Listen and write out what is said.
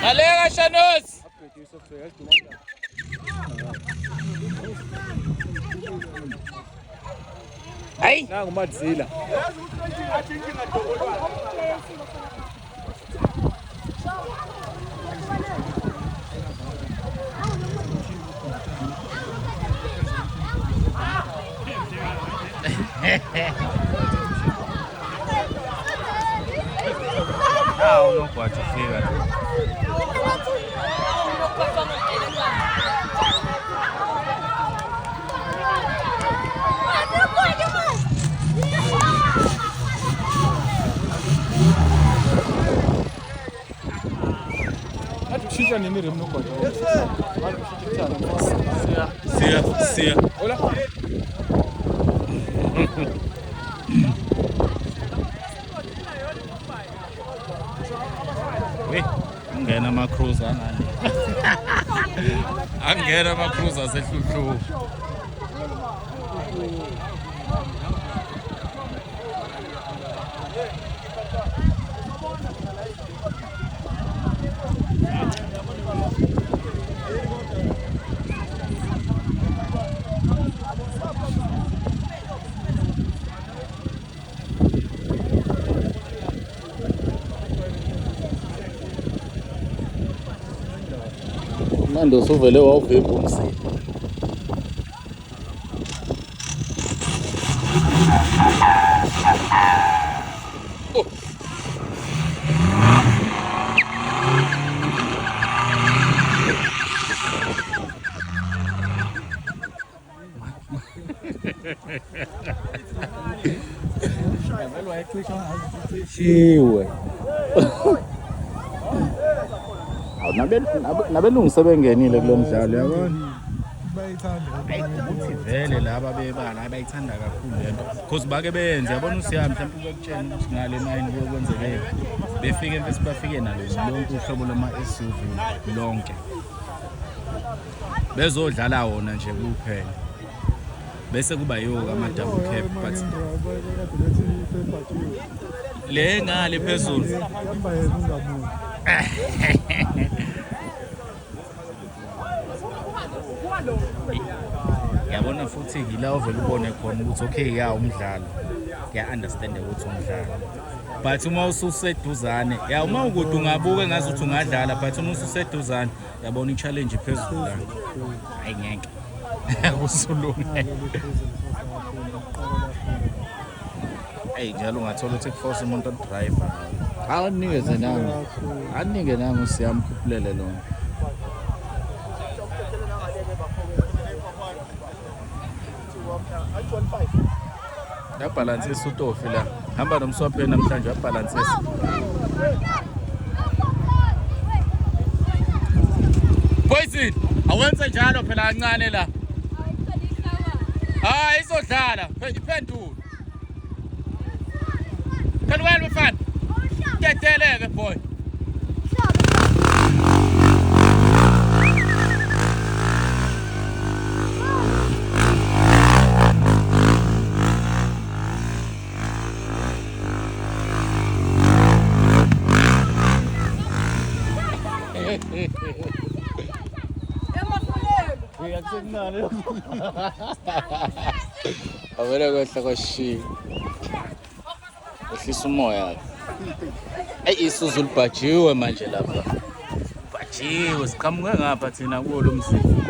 Alega Shanos. Hayi nangu Madzila unokwathi ufika la. atushintsha nini remnokwathi Siya. hola Angena ama-cruiser nani. Angena ama-cruiser asehluphluphu. Manje usuvele wawuvimba umsila. Shiwe. Nabelungu sebengenile kulo mdlalo yabona. Ukuthi vele laba bebala bayithanda kakhulu lento. Because bake benze yabona uSiyami mhlawumbe ukutshela ukuthi ngale mine kuyokwenzekile. Befike mfethu bafike nalo lonke uhlobo lama SUV lonke. Bezodlala wona nje kuphela. Bese kuba yiwo ama double cab but le ngale phezulu. Yabona futhi ngila ovela ubone khona ukuthi okay ya umdlalo kuya understand ukuthi umdlalo but uma ususeduzane ya uma ukude ungabuka ngazi ukuthi ungadlala but uma ususeduzane yabona i-challenge phezulu la hayi ngeke kusulunge hey njalo ungathola ukuthi kuforce umuntu odriver awunikeze nangu anike nangu uSiyami khuphulele lona. Yabhalansisa uTofi la. Hamba nomswapheni namhlanje yabhalansisa. Poison, awenze njalo phela kancane la. Hayi izodlala, iphendulo. Kan wena mfana? Keteleke boy. Avela kwehla kwashiya. Ehlisa umoya. Hey isuzu libhajiwe manje lapha. Bhajiwe siqhamuke ngapha thina kulo mzini.